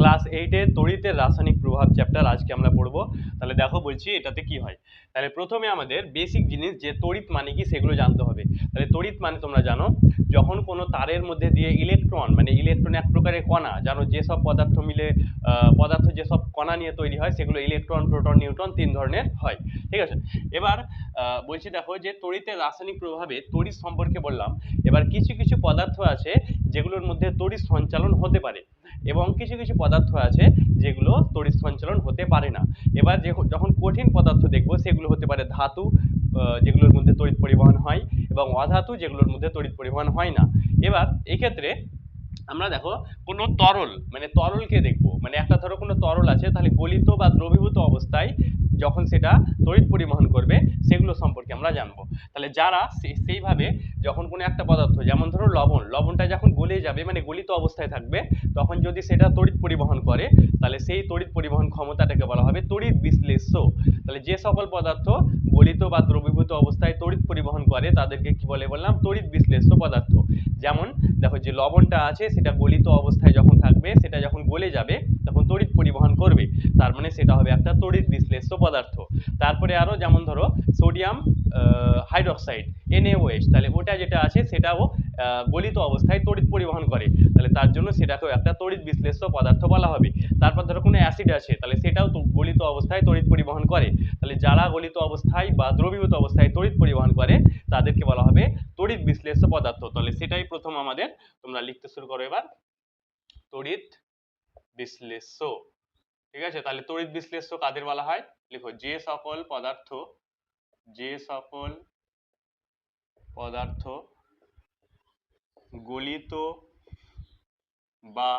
Class 8 এর তড়িতের রাসায়নিক প্রভাব চ্যাপ্টার আজকে আমরা পড়বো। তাহলে দেখো বলছি এটাতে কি হয়। তাহলে প্রথমে আমাদের বেসিক জিনিস যে তড়িৎ মানে কি সেগুলো জানতে হবে। তাহলে তড়িৎ মানে তোমরা জানো, যখন কোনো তারের মধ্যে দিয়ে ইলেকট্রন, মানে ইলেকট্রন এক প্রকারের কণা, জানো যেসব পদার্থ মিলে পদার্থ যেসব কণা নিয়ে তৈরি হয় সেগুলো ইলেকট্রন, প্রোটন, নিউট্রন 3 ধরনের হয়। ঠিক আছে, এবার বলছি দেখো যে তড়িতের রাসায়নিক প্রভাবে তড়িৎ সম্পর্কে বললাম। এবার কিছু কিছু পদার্থ আছে যেগুলোর মধ্যে তড়িৎ সঞ্চালন হতে পারে, এবং কিছু কিছু পদার্থ আছে যেগুলো তড়িৎ সঞ্চালন হতে পারে না। এবার যখন কঠিন পদার্থ দেখবো সেগুলো হতে পারে ধাতু, যেগুলোর মধ্যে তড়িৎ পরিবহন হয়, এবং অধাতু যেগুলোর মধ্যে তড়িৎ পরিবহন হয় না। এবার এক্ষেত্রে আমরা দেখো কোনো তরল, মানে তরলকে দেখবো, মানে একটা ধরো কোনো তরল আছে, তাহলে গলিত বা দ্রবীভূত অবস্থায় যখন সেটা তড়িৎ পরিবহন করবে সেগুলো সম্পর্কে আমরা জানবো। তাহলে যারা সেইভাবে যখন কোনো একটা পদার্থ, যেমন ধরো লবণটা যখন গলে যাবে, মানে গলিত অবস্থায় থাকবে, তখন যদি সেটা তড়িৎ পরিবহন করে তাহলে সেই তড়িৎ পরিবহন ক্ষমতাটাকে বলা হবে তড়িৎ বিশ্লেষ্য। তাহলে যে সকল পদার্থ গলিত বা দ্রবীভূত অবস্থায় তড়িৎ পরিবহন করে তাদেরকে কি বলে বললাম, তড়িৎ বিশ্লেষ্য পদার্থ। যেমন দেখো যে লবণটা আছে সেটা গলিত অবস্থায় যখন থাকবে, সেটা যখন গলে যাবে তখন তড়িৎ পরিবহন করবে, তার মানে সেটা হবে একটা তড়িৎ বিশ্লেষ্য পদার্থ। তারপরে আরো যেমন ধরো সোডিয়াম হাইড্রোক্সাইড NaOH, তাহলে ওটা যেটা আছে সেটাও গলিত অবস্থায় তড়িৎ পরিবহন করে, তাহলে তার জন্য সেটাকেও একটা তড়িৎ বিশ্লেষ্য পদার্থ বলা হবে। তারপর ধরো কোনো অ্যাসিড আছে, তাহলে সেটাও গলিত অবস্থায় তড়িৎ পরিবহন করে, তাহলে যারা গলিত অবস্থায় বা দ্রবীভূত অবস্থায় তড়িৎ পরিবহন করে তাদেরকে বলা হবে তড়িৎ বিশ্লেষ্য পদার্থ। তাহলে সেটাই প্রথম আমাদের, তোমরা লিখতে শুরু করো এবার, তড়িৎ বিশ্লেষ্য। ঠিক আছে, তাহলে তড়িৎ বিশ্লেষ্য কাদের বলা হয়, লিখো যে সকল পদার্থ গলিত বা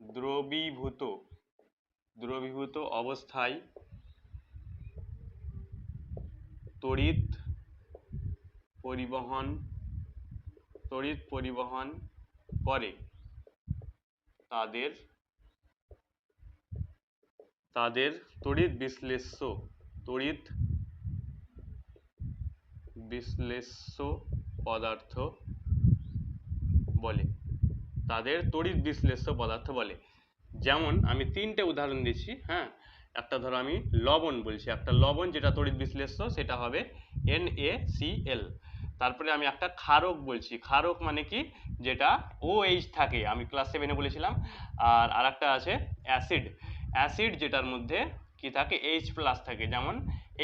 দ্রবীভূত অবস্থায় তড়িৎ পরিবহন করে তাদের তড়িৎ বিশ্লেষ্য পদার্থ বলে। যেমন আমি 3টে উদাহরণ দিচ্ছি। হ্যাঁ, একটা ধরো আমি লবণ বলছি, একটা লবণ যেটা তড়িৎ বিশ্লেষ্য সেটা হবে NaCl। তারপরে আমি একটা ক্ষারক বলছি, ক্ষারক মানে কি, যেটা OH থাকে, আমি ক্লাস 7-এ বলেছিলাম। আর আরেকটা আছে অ্যাসিড যেটার মধ্যে কি থাকে, H+ থাকে, যেমন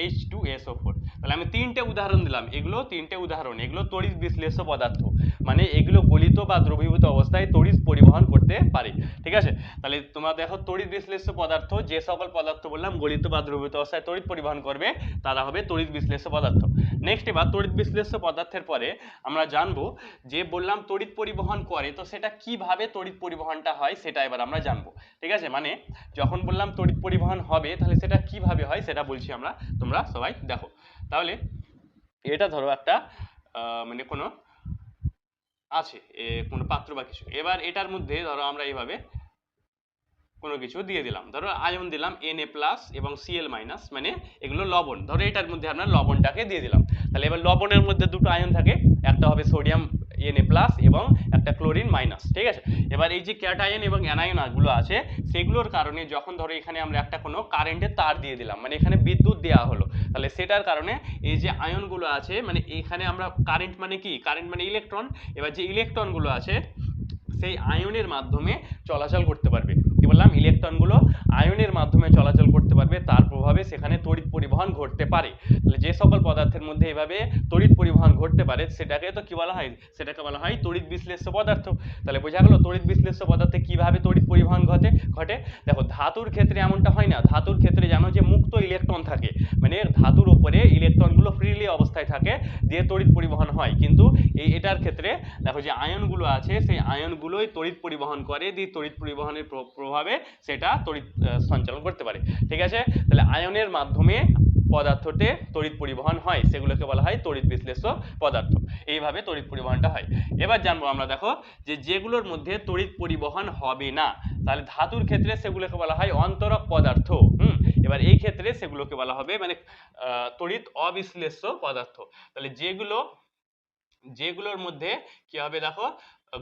H2SO4। তাহলে আমি 3টে উদাহরণ দিলাম, এগুলো 3টে উদাহরণ, এগুলো তড়িৎ বিশ্লেষ্য পদার্থ, মানে এগুলো গলিত বা দ্রবীভূত অবস্থায় তড়িৎ পরিবহন করতে পারে। ঠিক আছে, তাহলে তোমরা দেখো তড়িৎ বিশ্লেষ্য পদার্থ, যে সকল পদার্থ বললাম গলিত বা দ্রবীভূত অবস্থায় তড়িৎ পরিবহন করবে তারা হবে তড়িৎ বিশ্লেষ্য পদার্থ। নেক্সট, এবার তড়িৎ বিশ্লেষ্য পদার্থের পরে আমরা জানবো যে বললাম তড়িৎ পরিবহন করে, তো সেটা কিভাবে তড়িৎ পরিবহনটা হয় সেটা এবার আমরা জানবো। ঠিক আছে, মানে যখন বললাম তড়িৎ পরিবহন হবে তাহলে সেটা কিভাবে হয় সেটা বলছি আমরা, তোমরা সবাই দেখো। তাহলে এটা ধরো একটা মানে কোনো আছে কোনো পাত্র বা কিছু, এবার এটার মধ্যে ধরো আমরা এইভাবে কোনো কিছু দিয়ে দিলাম, ধরো আয়ন দিলাম Na+ এবং Cl-, মানে এগুলো লবণ, ধরো এটার মধ্যে আমরা লবণটাকে দিয়ে দিলাম। তাহলে এবার লবণের মধ্যে দুটো আয়ন থাকে, একটা হবে সোডিয়াম Na+ এবং একটা ক্লোরিন মাইনাস। ঠিক আছে, এবার এই যে ক্যাটায়ন এবং অ্যানায়ন গুলো আছে সেগুলোর কারণে যখন ধরো এখানে আমরা একটা কোনো কারেন্টের তার দিয়ে দিলাম, মানে এখানে বিদ্যুৎ দেওয়া হলো, তাহলে সেটার কারণে এই যে আয়নগুলো আছে, মানে এখানে আমরা কারেন্ট মানে কি, কারেন্ট মানে ইলেকট্রন, এবার যে ইলেকট্রনগুলো আছে সেই আয়নের মাধ্যমে চলাচল করতে পারবে। কি বললাম, ইলেকট্রনগুলো আয়নের মাধ্যমে চলাচল করতে পারবে, তার প্রভাবে সেখানে তড়িৎ পরিবহন ঘটতে পারে। তাহলে যে সকল পদার্থের মধ্যে এভাবে তড়িৎ পরিবহন ঘটতে পারে সেটাকে তো কি বলা হয়, সেটাকে বলা হয় তড়িৎ বিশ্লেষ্য পদার্থ। তাহলে বোঝা গেল তড়িৎ বিশ্লেষ্য পদার্থে কিভাবে তড়িৎ পরিবহন ঘটে। দেখো ধাতুর ক্ষেত্রে এমনটা হয় না, ধাতুর ক্ষেত্রে জানো যে মুক্ত ইলেকট্রন থাকে, মানে ধাতুর উপরে ইলেকট্রনগুলো ফ্রিলি অবস্থায় থাকে, দিয়ে তড়িৎ পরিবহন হয়। কিন্তু এটার ক্ষেত্রে দেখো যে আয়নগুলো আছে সেই আয়নগুলোই তড়িৎ পরিবহন করে, দিয়ে তড়িৎ পরিবহনের প্রভাবে সেটা তড়িৎ সঞ্চালন করতে পারে। ঠিক আছে, তাহলে আয়নের মাধ্যমে পদার্থতে তড়িৎ পরিবহন হয়, সেগুলোকে বলা হয় তড়িৎ বিশ্লেষ্য পদার্থ। এইভাবে তড়িৎ পরিবহনটা হয়। এবার জানবো আমরা দেখো যে যেগুলোর মধ্যে তড়িৎ পরিবহন হবে না, তাহলে ধাতুর ক্ষেত্রে সেগুলোকে বলা হয় অন্তরক পদার্থ। এবার এই ক্ষেত্রে সেগুলোকে বলা হবে মানে তড়িৎ অবিশ্লেষ্য পদার্থ। তাহলে যেগুলোর মধ্যে কি হবে দেখো,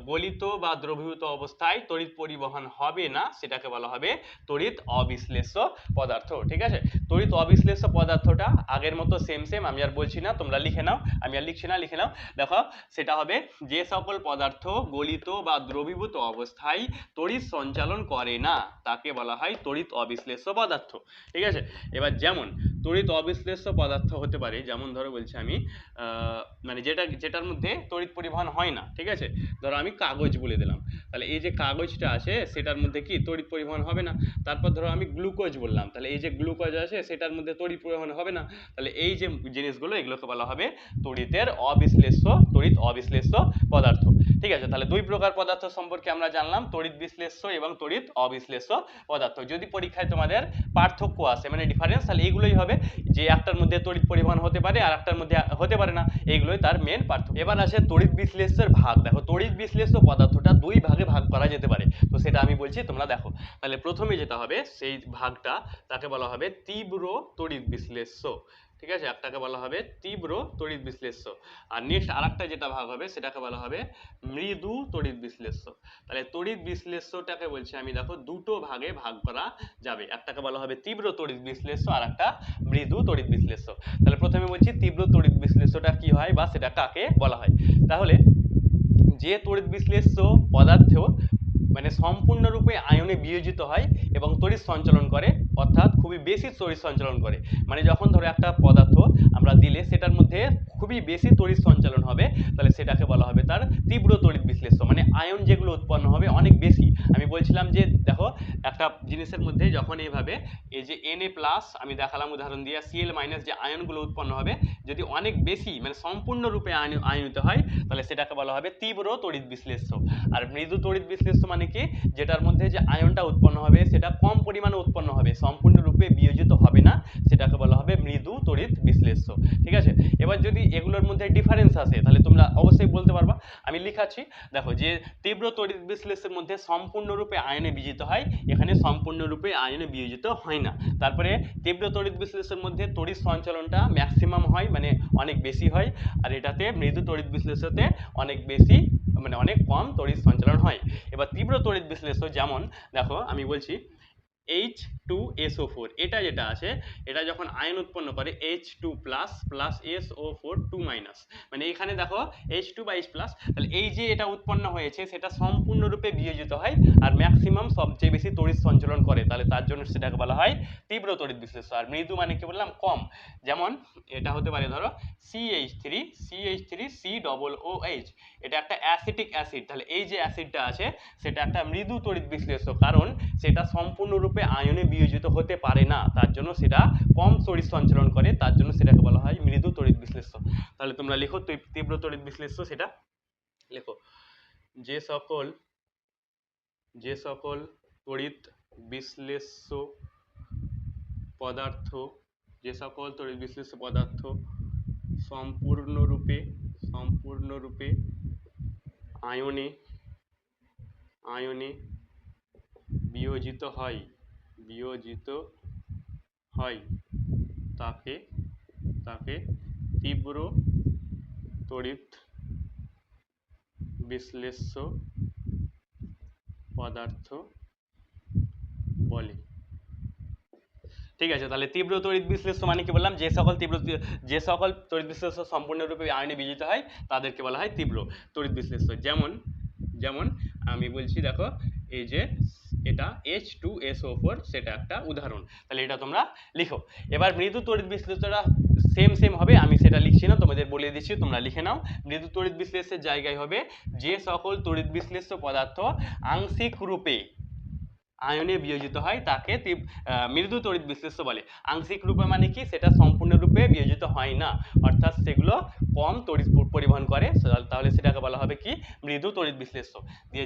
গলিত বা দ্রবীভূত অবস্থায় তড়িৎ পরিবহন হবে না সেটাকে বলা হবে তড়িৎ অবিশ্লেষ্য পদার্থ। ঠিক আছে, তড়িৎ অবিশ্লেষ্য পদার্থটা আগের মতো সেম আমি আর বলছি না, তোমরা লিখে নাও, আমি আর লিখছি না, লিখে নাও। দেখো সেটা হবে যে সকল পদার্থ গলিত বা দ্রবীভূত অবস্থায় তড়িৎ সঞ্চালন করে না তাকে বলা হয় তড়িৎ অবিশ্লেষ্য পদার্থ। ঠিক আছে, এবার যেমন তড়িৎ অবিশ্লেষ্য পদার্থ হতে পারে, যেমন ধরো বলছি আমি মানে যেটার মধ্যে তড়িৎ পরিবহন হয় না। ঠিক আছে, ধরো আমি কাগজ বলে দিলাম, তাহলে এই যে কাগজটা আছে সেটার মধ্যে কি তড়িৎ পরিবহন হবে না। তারপর ধরো আমি গ্লুকোজ বললাম, তাহলে এই যে গ্লুকোজ আছে সেটার মধ্যে তড়িৎ পরিবহন হবে না। তাহলে এই যে জিনিসগুলো এগুলোকে বলা হবে তড়িৎ অবিশ্লেষ্য পদার্থ। ঠিক আছে, তাহলে দুই প্রকার পদার্থ সম্পর্কে আমরা জানলাম, তড়িৎ বিশ্লেষ্য এবং তড়িৎ অবিশ্লেষ্য পদার্থ। যদি পরীক্ষায় তোমাদের পার্থক্য আসে মানে ডিফারেন্স, তাহলে এইগুলোই হবে যে একটার মধ্যে তড়িৎ পরিবহন হতে পারে আর একটার মধ্যে হতে পারে না, এইগুলোই তার মেন পার্থক্য। এবার আসে তড়িৎ বিশ্লেষ্যের ভাগ। দেখো তড়িৎ বিশ্লেষ্য পদার্থটা দুই ভাগে ভাগ করা যেতে পারে, তো সেটা আমি বলছি তোমরা দেখো। তাহলে প্রথমে যেটা হবে সেই ভাগটা তাকে বলা হবে তীব্র তড়িৎ বিশ্লেষ্য। ঠিক আছে, একটাকে বলা হবে তীব্র তড়িৎ বিশ্লেষ্য, আর নেক্সট আরেকটা যেটা ভাগ হবে সেটাকে বলা হবে মৃদু তড়িৎ বিশ্লেষ্য। তাহলে তড়িৎ বিশ্লেষ্যটাকে বলছি আমি দেখো দুটো ভাগে ভাগ করা যাবে, একটাকে বলা হবে তীব্র তড়িৎ বিশ্লেষ্য আর একটা মৃদু তড়িৎ বিশ্লেষ্য। তাহলে প্রথমে বলছি তীব্র তড়িৎ বিশ্লেষ্যটা কি হয় বা সেটা কাকে বলা হয়। তাহলে যে তড়িৎ বিশ্লেষ্য পদার্থ মানে সম্পূর্ণরূপে আয়নে বিয়োজিত হয় এবং তড়িৎ সঞ্চালন করে, অর্থাৎ খুবই বেশি তড়িৎ সঞ্চালন করে। মানে যখন ধরো একটা পদার্থ আমরা দিলে সেটার মধ্যে খুবই বেশি তড়িৎ সঞ্চালন হবে, তাহলে সেটাকে বলা হবে তার তীব্র তড়িৎ বিশ্লেষ্য, মানে আয়ন যেগুলো উৎপন্ন হবে অনেক বেশি। আমি বলছিলাম যে দেখো একটা জিনিসের মধ্যে যখন এইভাবে এই যে Na+, আমি দেখালাম উদাহরণ দিয়ে, Cl- যে আয়নগুলো উৎপন্ন হবে যদি অনেক বেশি মানে সম্পূর্ণরূপে আয়নিত হয়, তাহলে সেটাকে বলা হবে তীব্র তড়িৎ বিশ্লেষ্য। আর মৃদু তড়িৎ বিশ্লেষ্য মানে কি, যেটার মধ্যে যে আয়নটা উৎপন্ন হবে সেটা কম পরিমাণে উৎপন্ন হবে, সম্পূর্ণরূপে বিয়োজিত হবে না, সেটাকে বলা হবে মৃদু তড়িৎ বিশ্লেষ্য। ঠিক আছে, এবার যদি এগুলোর মধ্যে ডিফারেন্স আসে তাহলে তোমরা অবশ্যই বলতে পারবা, আমি লিখাচ্ছি। দেখো যে তীব্র তড়িৎ বিশ্লেষের মধ্যে সম্পূর্ণরূপে আয়নে বিয়োজিত হয়, এখানে সম্পূর্ণরূপে আয়নে বিয়োজিত হয় না। তারপরে তীব্র তড়িৎ বিশ্লেষের মধ্যে তড়িৎ সঞ্চালনটা ম্যাক্সিমাম হয়, মানে অনেক বেশি হয়, আর এটাতে মৃদু তড়িৎ বিশ্লেষতে অনেক বেশি মানে অনেক কম তড়িৎ সঞ্চালন হয়। এবার তীব্র তড়িৎ বিশ্লেষ্য যেমন দেখো আমি বলছি H2SO4, এটা যেটা আছে এটা যখন আয়ন উৎপন্ন করে H2+ প্লাস SO4 2-, মানে এখানে দেখো H2 বা H+, তাহলে এই যে এটা উৎপন্ন হয়েছে সেটা সম্পূর্ণরূপে বিয়োজিত হয় আর ম্যাক্সিমাম সবচেয়ে বেশি তড়িৎ সঞ্চালন করে, তাহলে তার জন্য সেটাকে বলা হয় তীব্র তড়িৎ বিশ্লেষ্য। আর মৃদু মানে কি বললাম, কম। যেমন এটা হতে পারে ধরো CH3COOH, এটা একটা অ্যাসিটিক অ্যাসিড, তাহলে এই যে অ্যাসিডটা আছে সেটা একটা মৃদু তড়িৎ বিশ্লেষ্য, কারণ সেটা সম্পূর্ণরূপে আয়নে বিয়োজিত হতে পারে না, তার জন্য সেটা কম তড়িৎ সঞ্চালন করে, তার জন্য সেটাকে বলা হয় মৃদু তড়িৎ বিশ্লেষ্য। তাহলে তোমরা লিখো তীব্র তড়িৎ বিশ্লেষ্য, সেটা লেখো যে সকল তড়িৎ বিশ্লেষ্য পদার্থ সম্পূর্ণরূপে আয়নে বিয়োজিত হয় তাকে তীব্র তড়িৎ বিশ্লেষ্য পদার্থ বলে। ঠিক আছে, তাহলে তীব্র তড়িৎ বিশ্লেষ্য মানে কি বললাম, যে সকল তড়িৎ বিশ্লেষ্য সম্পূর্ণরূপে আয়নে বিয়োজিত হয় তাদেরকে বলা হয় তীব্র তড়িৎ বিশ্লেষ্য। যেমন আমি বলছি দেখো এই যে এটা H2SO4, সেটা একটা উদাহরণ, তাহলে এটা তোমরা লিখো। এবার মৃদু তড়িৎ বিশ্লেষ্যটা সেম হবে, আমি সেটা লিখছি না, তোমাদের বলে দিচ্ছি, তোমরা লিখে নাও। মৃদু তড়িৎ বিশ্লেষ্যের জায়গায় হবে যে সকল তড়িৎ বিশ্লেষ্য পদার্থ আংশিক রূপে আয়নে বিয়োজিত হয় তাকে মৃদু তড়িৎ বিশ্লেষ্য বলে। আংশিক রূপে মানে কি, সেটা সম্পূর্ণরূপে বিয়োজিত হয় না, অর্থাৎ সেগুলো কম তড়িৎ পরিবহন করে, তাহলে সেটাকে বলা হবে কি মৃদু তড়িৎ বিশ্লেষ্য। দিয়ে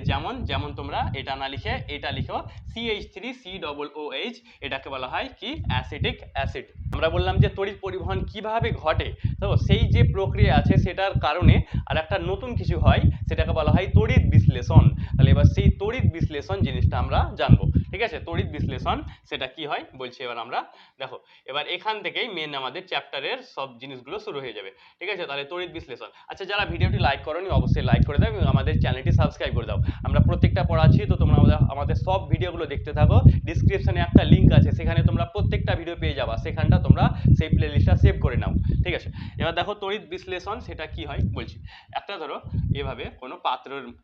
যেমন তোমরা এটা না লিখে এটা লিখো CH3COOH, এটাকে বলা হয় কি অ্যাসিটিক অ্যাসিড। আমরা বললাম যে তড়িৎ পরিবহন কিভাবে ঘটে, তো সেই যে প্রক্রিয়া আছে সেটার কারণে আর একটা নতুন কিছু হয়, সেটাকে বলা হয় তড়িৎ বিশ্লেষণ। তাহলে এবার সেই তড়িৎ বিশ্লেষণ জিনিসটা আমরা জানবো। ঠিক আছে, তড়িৎ বিশ্লেষণ সেটা কি হয় বলছি এবার আমরা। দেখো এবার এখান থেকেই মেন আমাদের চ্যাপ্টারের সব জিনিসগুলো শুরু হয়ে যাবে। ঠিক আছে, তাহলে তড়িৎ বিশ্লেষণ। আচ্ছা, যারা ভিডিওটি লাইক করোনি অবশ্যই লাইক করে দাও এবং আমাদের চ্যানেলটি সাবস্ক্রাইব করে দাও। আমরা প্রত্যেকটা পড়াচ্ছি, তো তোমরা আমাদের সব ভিডিওগুলো দেখতে থাকো। ডিসক্রিপশনে একটা লিঙ্ক আছে, সেখানে তোমরা প্রত্যেকটা ভিডিও পেয়ে যাবা, সেখানটা তোমরা সেই প্লেলিস্টটা সেভ করে নাও। ঠিক আছে, এবার দেখো তড়িৎ বিশ্লেষণ সেটা কি হয় বলছি। একটা ধরো এভাবে কোনো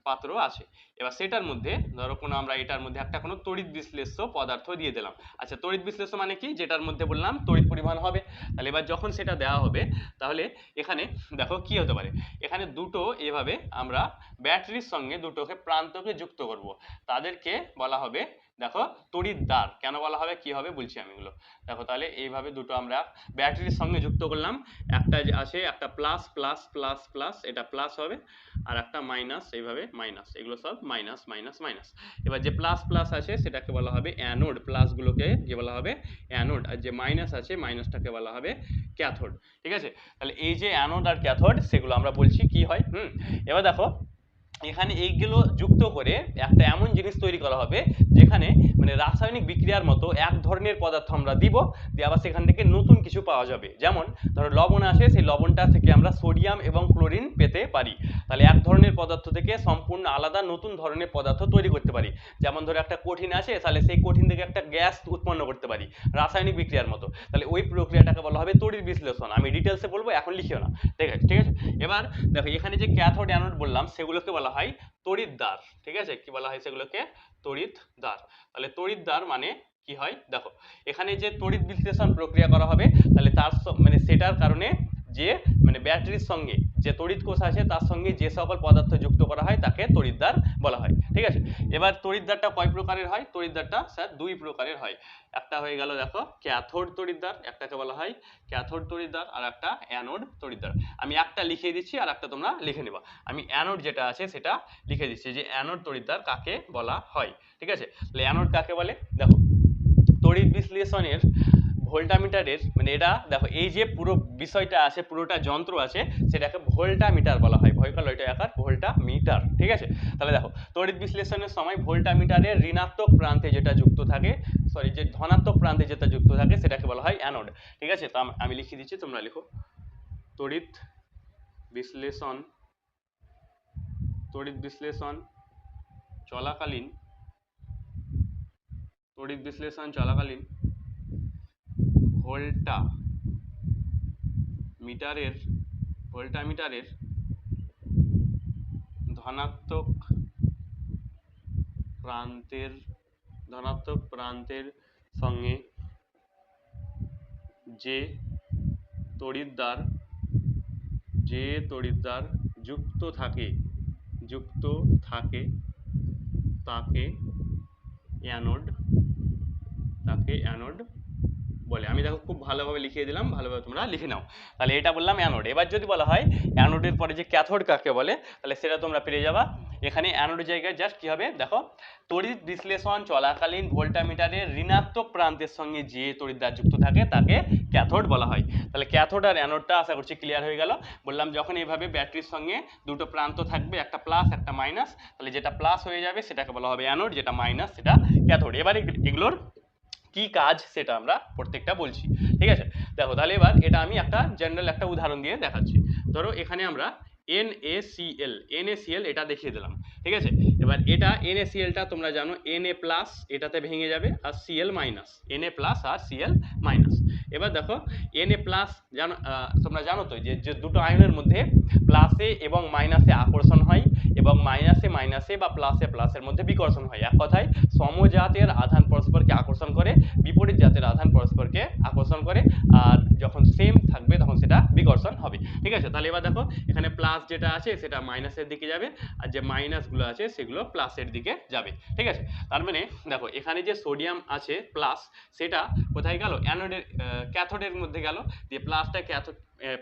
পাত্র আছে, এবার সেটার মধ্যে ধরো কোনো আমরা এটার মধ্যে একটা কোনো তড়িৎ বিশ্লেষ্য পদার্থ দিয়ে দিলাম। আচ্ছা, তড়িৎ বিশ্লেষ্য মানে কি, যেটার মধ্যে বললাম তড়িৎ পরিমাণ হবে। তাহলে এবার যখন সেটা দেওয়া হবে, তাহলে এখানে দেখো কি হতে পারে, এখানে দুটো এভাবে আমরা ব্যাটারির সঙ্গে দুটোকে প্রান্তকে যুক্ত করব, তাদেরকে বলা হবে দেখো তড়িৎদ্বার। কেন বলা হবে কি হবে বলছি আমি এগুলো। দেখো তাহলে এইভাবে দুটো আমরা ব্যাটারির সঙ্গে যুক্ত করলাম, একটা আছে একটা প্লাস প্লাস প্লাস প্লাস, এটা প্লাস হবে, আর একটা মাইনাস, এইভাবে মাইনাস, এগুলো সব মাইনাস মাইনাস মাইনাস। এবার যে প্লাস প্লাস আছে সেটাকে বলা হবে অ্যানোড, প্লাসগুলোকে যে বলা হবে অ্যানোড, আর যে মাইনাস আছে মাইনাসটাকে বলা হবে ক্যাথোড। ঠিক আছে, তাহলে এই যে অ্যানোড আর ক্যাথোড সেগুলো আমরা বলছি কি হয়। এবার দেখো এখানে এইগুলো যুক্ত করে একটা এমন জিনিস তৈরি করা হবে যেখানে মানে রাসায়নিক বিক্রিয়ার মতো এক ধরনের পদার্থ আমরা দিব, দিয়ে আবার সেখান থেকে নতুন কিছু পাওয়া যাবে। যেমন ধরো লবণ আসে, সেই লবণটা থেকে আমরা সোডিয়াম এবং ক্লোরিন পেতে পারি। তাহলে এক ধরনের পদার্থ থেকে সম্পূর্ণ আলাদা নতুন ধরনের পদার্থ তৈরি করতে পারি। যেমন ধরো একটা কঠিন আছে, তাহলে সেই কঠিন থেকে একটা গ্যাস উৎপন্ন করতে পারি রাসায়নিক বিক্রিয়ার মতো। তাহলে ওই প্রক্রিয়াটাকে বলা হবে তড়িৎ বিশ্লেষণ। আমি ডিটেলসে বলবো, এখন লিখিও না। ঠিক আছে, ঠিক আছে। এবার দেখো এখানে যে ক্যাথোড অ্যানোড বললাম সেগুলোকে বলা হয় তড়িৎদ্বার। ঠিক আছে, কি বলা হয় সেগুলোকে, তড়িৎদ্বার। তাহলে তড়িৎদ্বার মানে কি হয় দেখো, এখানে যে তড়িৎ বিশ্লেষণ প্রক্রিয়া করা হবে, তাহলে তার মানে সেটার কারণে যে মানে ব্যাটারির সঙ্গে যে তড়িৎ কোষ আছে তার সঙ্গে যে সকল পদার্থ যুক্ত করা হয় তাকে তড়িৎদ্বার বলা হয়। ঠিক আছে, এবার তড়িৎদ্বারটা কয় প্রকারের হয়, তড়িৎদ্বারটা স্যার দুই প্রকারের হয়। একটা হয়ে গেল দেখো ক্যাথোড তড়িৎদ্বার, একটাকে বলা হয় ক্যাথোড তড়িৎদ্বার, আর একটা অ্যানোড তড়িৎদ্বার। আমি একটা লিখে দিচ্ছি আর একটা তোমরা লিখে নেবা। আমি অ্যানোড যেটা আছে সেটা লিখে দিচ্ছি যে অ্যানোড তড়িৎদ্বার কাকে বলা হয়। ঠিক আছে, তাহলে অ্যানোড কাকে বলে দেখো, তড়িৎ বিশ্লেষণের ভোল্টামিটারের মানে এটা দেখো এই যে পুরো বিষয়টা আছে, পুরোটা যন্ত্র আছে, সেটাকে ভোল্টামিটার বলা হয়, ভয় কালো এটা আকার ভোল্টামিটার। ঠিক আছে, তাহলে দেখো তড়িৎ বিশ্লেষণের সময় ভোল্টামিটারের ঋণাত্মক প্রান্তে যেটা যুক্ত থাকে, সরি যে ধনাত্মক প্রান্তে যেটা যুক্ত থাকে সেটাকে বলা হয় অ্যানোড। ঠিক আছে, তো আমি লিখে দিচ্ছি, তোমরা লিখো। তড়িৎ বিশ্লেষণ চলাকালীন ভোল্টামিটারের ধনাত্মক প্রান্তের সঙ্গে যে তড়িৎদ্বার যুক্ত থাকে তাকে অ্যানোড বলে। আমি দেখো খুব ভালোভাবে লিখিয়ে দিলাম, ভালোভাবে তোমরা লিখে নাও। তাহলে এটা বললাম অ্যানোড। এবার যদি বলা হয় অ্যানোডের পরে যে ক্যাথোড কাকে বলে, তাহলে সেটা তোমরা পেরে যাবা। এখানে অ্যানোডের জায়গায় জাস্ট কি হবে দেখো, তড়িৎ বিশ্লেষণ চলাকালীন ভোল্টামিটারের ঋণাত্মক প্রান্তের সঙ্গে যে তড়িৎদ্বার যুক্ত থাকে তাকে ক্যাথোড বলা হয়। তাহলে ক্যাথোড আর অ্যানোডটা আশা করছি ক্লিয়ার হয়ে গেল। বললাম যখন এইভাবে ব্যাটারির সঙ্গে দুটো প্রান্ত থাকবে, একটা প্লাস একটা মাইনাস, তাহলে যেটা প্লাস হয়ে যাবে সেটাকে বলা হবে অ্যানোড, যেটা মাইনাস সেটা ক্যাথোড। এবারে এগুলোর কি কাজ সেটা আমরা প্রত্যেকটা বলছি। ঠিক আছে, দেখো তাহলে এবার এটা আমি একটা জেনারেল একটা উদাহরণ দিয়ে দেখাচ্ছি। ধরো এখানে আমরা NaCl এটা দেখিয়ে দিলাম। ঠিক আছে, এবার এটা NaClটা তোমরা জানো Na প্লাস এটাতে ভেঙে যাবে আর Cl মাইনাস, Na প্লাস আর Cl মাইনাস। এবার দেখো Na প্লাস জানো, তোমরা জানো তো যে দুটো আয়নের মধ্যে প্লাসে এবং মাইনাসে আকর্ষণ হয় এবং মাইনাসে মাইনাসে বা প্লাসে প্লাসের মধ্যে বিকর্ষণ হয়। এক কথায় সমজাতের আধান পরস্পরকে আকর্ষণ করে, বিপরীত জাতের আধান পরস্পরকে আকর্ষণ করে, আর যখন সেম থাকবে তখন সেটা বিকর্ষণ হবে। ঠিক আছে, তাহলে এবার দেখো এখানে প্লাস যেটা আছে সেটা মাইনাসের দিকে যাবে, আর যে মাইনাসগুলো আছে সেগুলো প্লাসের দিকে যাবে। ঠিক আছে, তার মানে দেখো এখানে যে সোডিয়াম আছে প্লাস, সেটা কোথায় গেল, অ্যানোডের ক্যাথোডের মধ্যে গেল, দিয়ে প্লাসটা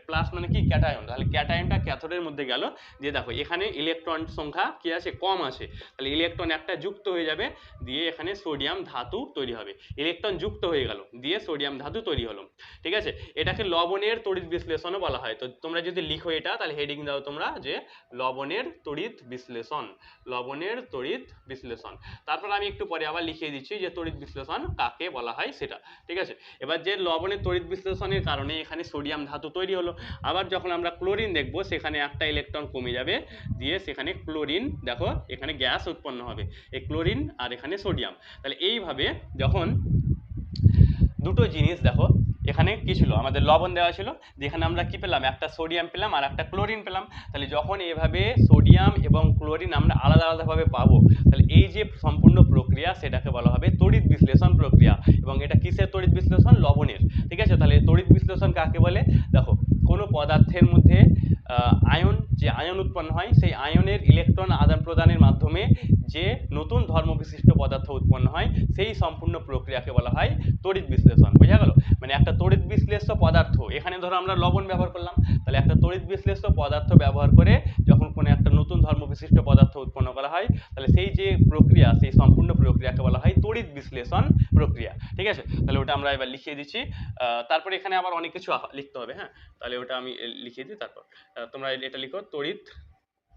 প্লাস মানে কি ক্যাটায়ন, তাহলে ক্যাটায়নটা ক্যাথোডের মধ্যে গেল, দিয়ে দেখো এখানে ইলেকট্রন সংখ্যা কি আছে, কম আছে, তাহলে ইলেকট্রন একটা যুক্ত হয়ে যাবে, দিয়ে এখানে সোডিয়াম ধাতু তৈরি হবে, ইলেকট্রন যুক্ত হয়ে গেল, দিয়ে সোডিয়াম ধাতু তৈরি হলো। ঠিক আছে, এটাকে লবণের তড়িৎ বিশ্লেষণও বলা হয়। তো তোমরা যদি লিখো এটা, তাহলে হেডিং দাও তোমরা যে লবণের তড়িৎ বিশ্লেষণ, লবণের তড়িৎ বিশ্লেষণ। তারপর আমি একটু পরে আবার লিখিয়ে দিচ্ছি যে তড়িৎ বিশ্লেষণ কাকে বলা হয় সেটা। ঠিক আছে, এবার যে লবণের তড়িৎ বিশ্লেষণের কারণে এখানে সোডিয়াম ধাতু তৈরি হলো, আবার যখন আমরা ক্লোরিন দেখবো সেখানে একটা ইলেকট্রন কমে যাবে, দিয়ে সেখানে ক্লোরিন, দেখো এখানে গ্যাস উৎপন্ন হবে, এই ক্লোরিন আর এখানে সোডিয়াম। তাহলে এইভাবে যখন দুটো জিনিস, দেখো এখানে কি ছিল, আমাদের লবণ দেওয়া ছিল, যেখানে আমরা কি পেলাম, একটা সোডিয়াম পেলাম আর একটা ক্লোরিন পেলাম। তাহলে যখন এভাবে সোডিয়াম এবং ক্লোরিন আমরা আলাদা আলাদাভাবে পাবো, তাহলে এই যে সম্পূর্ণ প্রক্রিয়া সেটাকে বলা হবে তড়িৎ বিশ্লেষণ প্রক্রিয়া। এবং এটা কিসের তড়িৎ বিশ্লেষণ, লবণের। ঠিক আছে, তাহলে তড়িৎ বিশ্লেষণ কাকে বলে, দেখো কোনো পদার্থের মধ্যে আয়ন, যে আয়ন উৎপন্ন হয় সেই আয়নের ইলেকট্রন আদান প্রদানের মাধ্যমে যে নতুন ধর্মবিশিষ্ট পদার্থ উৎপন্ন হয়, সেই সম্পূর্ণ প্রক্রিয়াকে বলা হয় তড়িৎ বিশ্লেষণ। বোঝা গেল, মানে একটা তড়িৎ বিশ্লেষ্য পদার্থ, এখানে ধরো আমরা লবণ ব্যবহার করলাম, তাহলে একটা তড়িৎ বিশ্লেষ্য পদার্থ ব্যবহার করে যখন কোনো একটা নতুন ধর্মবিশিষ্ট পদার্থ উৎপন্ন করা হয়, তাহলে সেই যে প্রক্রিয়া, সেই সম্পূর্ণ প্রক্রিয়াকে বলা হয় তড়িৎ বিশ্লেষণ প্রক্রিয়া। ঠিক আছে, তাহলে ওটা আমরা এবার লিখিয়ে দিচ্ছি। তারপরে এখানে আবার অনেক কিছু লিখতে হবে, হ্যাঁ, তাহলে ওটা আমি লিখিয়ে দিই। তারপর তোমরা এটা লিখো, তড়িৎ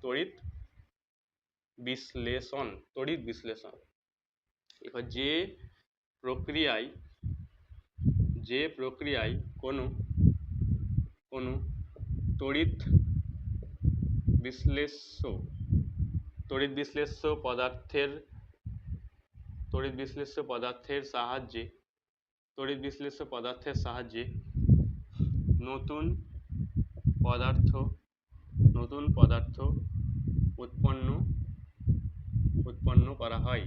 তড়িৎ বিশ্লেষণ, তড়িৎ বিশ্লেষণ লিখো, যে প্রক্রিয়ায় কোনো তড়িৎ বিশ্লেষ্য পদার্থের সাহায্যে নতুন পদার্থ উৎপন্ন করা হয়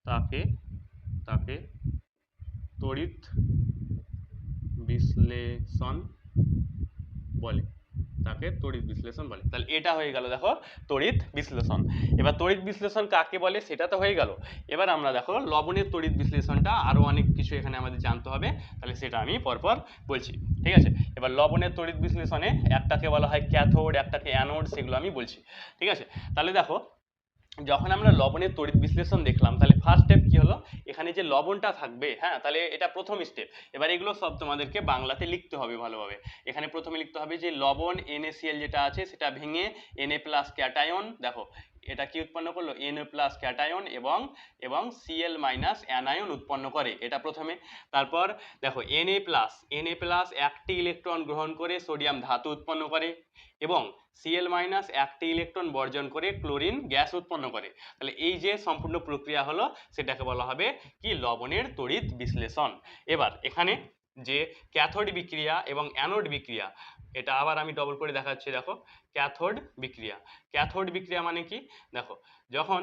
তাকে তড়িৎ বিশ্লেষণ বলে। তাহলে এটা হয়ে গেল, দেখো তড়িৎ বিশ্লেষণ। এবার তড়িৎ বিশ্লেষণ কাকে বলে সেটা তো হয়ে গেল। এবার আমরা দেখো লবণের তড়িৎ বিশ্লেষণটা, আরো অনেক কিছু এখানে আমাদের জানতে হবে, তাহলে সেটা আমি পরপর বলছি। ঠিক আছে, এবার লবণের তড়িৎ বিশ্লেষণে একটাকে বলা হয় ক্যাথোড, একটাকে অ্যানোড, সেগুলো আমি বলছি। ঠিক আছে, তাহলে দেখো যখন আমরা লবণের তড়িৎ বিশ্লেষণ দেখলাম, তাহলে ফার্স্ট স্টেপ কি হলো, এখানে যে লবণটা থাকবে, হ্যাঁ, তাহলে এটা প্রথম স্টেপ। এবার এগুলো সব তোমাদেরকে বাংলাতে লিখতে হবে ভালোভাবে। এখানে প্রথমে লিখতে হবে যে লবণ NaCl যেটা আছে সেটা ভেঙে Na প্লাস ক্যাটায়ন, দেখো এটা কি উৎপন্ন করলো, Na প্লাস ক্যাটায়ন এবং Cl মাইনাস অ্যানায়ন উৎপন্ন করে, এটা প্রথমে। তারপর দেখো Na প্লাস একটি ইলেকট্রন গ্রহণ করে সোডিয়াম ধাতু উৎপন্ন করে, এবং Cl মাইনাস একটি ইলেকট্রন বর্জন করে ক্লোরিন গ্যাস উৎপন্ন করে। তাহলে এই যে সম্পূর্ণ প্রক্রিয়া হলো, সেটাকে বলা হবে কি, লবণের তড়িৎ বিশ্লেষণ। এবার এখানে যে ক্যাথোড বিক্রিয়া এবং অ্যানোড বিক্রিয়া, এটা আবার আমি ডবল করে দেখাচ্ছি। দেখো ক্যাথোড বিক্রিয়া মানে কি, দেখো যখন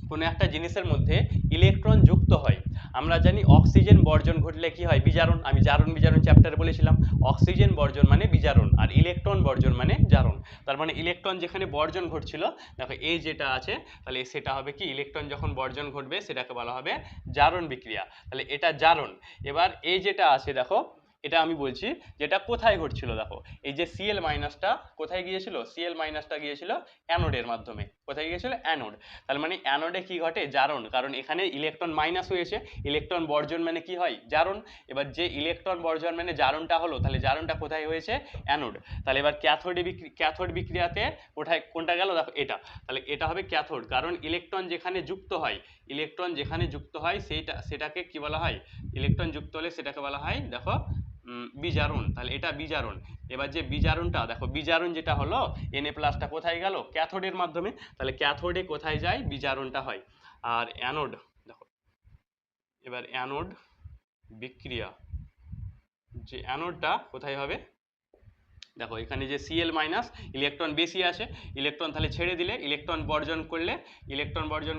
কোনো একটা জিনিসের মধ্যে ইলেকট্রন যুক্ত হয়, আমরা জানি অক্সিজেন বর্জন ঘটলে কি হয়, বিজারণ। আমি জারণ বিজারণ চ্যাপ্টারে বলেছিলাম, অক্সিজেন বর্জন মানে বিজারণ আর ইলেকট্রন বর্জন মানে জারণ। তার মানে ইলেকট্রন যেখানে বর্জন ঘটছিল, দেখো এই যেটা আছে, তাহলে সেটা হবে কি, ইলেকট্রন যখন বর্জন ঘটবে সেটাকে বলা হবে জারণ বিক্রিয়া, তাহলে এটা জারণ। এবার এই যেটা আছে, দেখো এটা আমি বলছি যেটা কোথায় ঘটছিল, দেখো এই যে Cl মাইনাসটা কোথায় গিয়েছিল, Cl মাইনাসটা গিয়েছিল অ্যানোডের মাধ্যমে। কোথায় গিয়েছিল, অ্যানোড। তার মানে অ্যানোডে কি ঘটে, জারণ, কারণ এখানে ইলেকট্রন মাইনাস হয়েছে, ইলেকট্রন বর্জন মানে কি হয়, জারণ। এবার যে ইলেকট্রন বর্জন মানে জারণটা হলো, তাহলে জারণটা কোথায় হয়েছে, অ্যানোড। তাহলে এবার ক্যাথোড বিক্রিয়াতে কোনটা গেল, দেখো এটা, তাহলে এটা হবে ক্যাথোড, কারণ ইলেকট্রন যেখানে যুক্ত হয় সেটাকে কি বলা হয়, ইলেকট্রন যুক্ত হলে সেটাকে বলা হয়, দেখো বিজারণ। তাহলে এটা বিজারণ। এবার যে বিজারণটা, দেখো বিজারণ যেটা হলো, Na প্লাসটা কোথায় গেল, ক্যাথোডের মাধ্যমে, তাহলে ক্যাথোডে কোথায় যায়, বিজারণটা হয়। আর অ্যানোড, দেখো এবার অ্যানোড বিক্রিয়া, যে অ্যানোডটা কোথায় হবে, দেখো এখানে যে Cl মাইনাস, ইলেকট্রন বেশি আছে, ইলেকট্রন তাহলে ছেড়ে দিলে, ইলেকট্রন বর্জন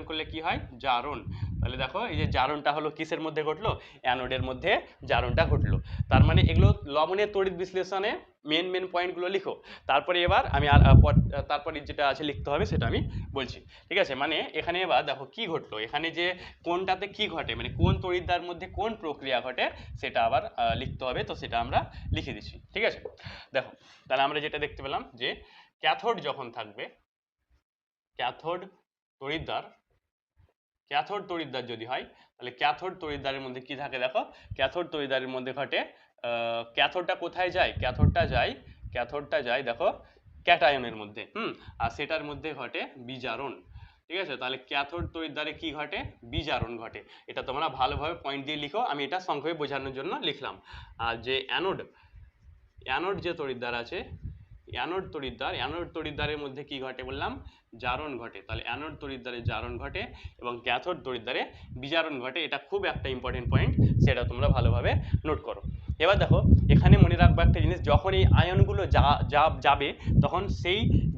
করলে কি হয়, জারণ। তাহলে দেখো এই যে জারণটা হলো কিসের মধ্যে ঘটলো, অ্যানোডের মধ্যে জারণটা ঘটলো। তার মানে এগুলো লবণের তড়িৎ বিশ্লেষণে মেন পয়েন্টগুলো লিখো। তারপরে এবার আমি তারপরে যেটা আছে লিখতে হবে সেটা আমি বলছি। ঠিক আছে, মানে এখানে এবার দেখো কি ঘটলো, এখানে যে কোনটাতে কি ঘটে, মানে কোন তড়িৎদ্বার মধ্যে কোন প্রক্রিয়া ঘটে সেটা আবার লিখতে হবে। তো সেটা আমরা লিখে দিচ্ছি। ঠিক আছে, দেখো তাহলে আমরা যেটা দেখতে পেলাম যে ক্যাথোড যখন থাকবে, ক্যাথোড তড়িৎদ্বার, ক্যাথোড তড়িৎদ্বার যদি হয় তাহলে ক্যাথোড তড়িৎদ্বারের মধ্যে কি থাকে দেখো, ক্যাথোড তড়িৎদ্বারের মধ্যে ঘটে ক্যাথোডটা কোথায় যায়, ক্যাথোডটা যায় দেখো ক্যাটায়নের মধ্যে, আর সেটার মধ্যে ঘটে বিজারণ। ঠিক আছে, তাহলে ক্যাথোড তড়িৎদ্বারে কি ঘটে, বিজারণ ঘটে। এটা তোমরা ভালোভাবে পয়েন্ট দিয়ে লিখো, আমি এটা সংক্ষেপে বোঝানোর জন্য লিখলাম। আর যে অ্যানোড যে তড়িৎদ্বার আছে, অ্যানোড তড়িৎদ্বারের মধ্যে কি ঘটে বললাম, জারণ ঘটে। তাহলে অ্যানোড তড়িৎদ্বারে জারণ ঘটে এবং ক্যাথোড তড়িৎদ্বারে বিজারণ ঘটে। এটা খুব একটা ইম্পর্টেন্ট পয়েন্ট, সেটা তোমরা ভালোভাবে নোট করো। এবার দেখো এখানে মনে রাখবো একটা জিনিস, যখন এই আয়নগুলো যাবে তখন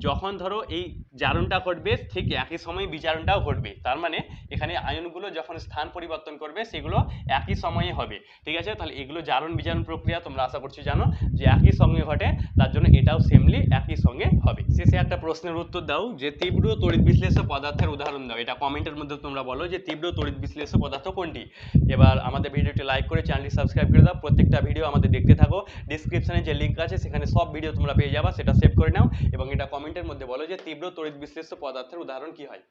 যখন ধরো এই জারণটা ঘটবে ঠিক একই সময় বিজারণটাও ঘটবে। তার মানে এখানে আয়নগুলো যখন স্থান পরিবর্তন করবে সেগুলো একই সময়ে হবে। ঠিক আছে, তাহলে এগুলো জারণ বিজারণ প্রক্রিয়া তোমরা আশা করছি জানো যে একই সঙ্গে ঘটে, তার জন্য এটাও সেমলি একই সঙ্গে হবে। শেষে একটা প্রশ্নের উত্তর দাও যে তীব্র তড়িৎ বিশ্লেষ্য পদার্থের উদাহরণ দাও। এটা কমেন্টের মধ্যে তোমরা বলো যে তীব্র তড়িৎ বিশ্লেষ্য পদার্থ কোনটি। এবার আমাদের ভিডিওটি লাইক করে চ্যানেলটি সাবস্ক্রাইব করে দাও। প্রত্যেকটা ভিডিও আমাদের দেখতে থাকো। ডিসক্রিপশনে যে লিঙ্ক আছে সেখানে সব ভিডিও তোমরা পেয়ে যাবা, সেটা সেভ করে নাও এবং এটা কমেন্টের মধ্যে বলো যে তীব্র তড়িৎ বিশ্লেষ্য পদার্থের উদাহরণ কি হয়।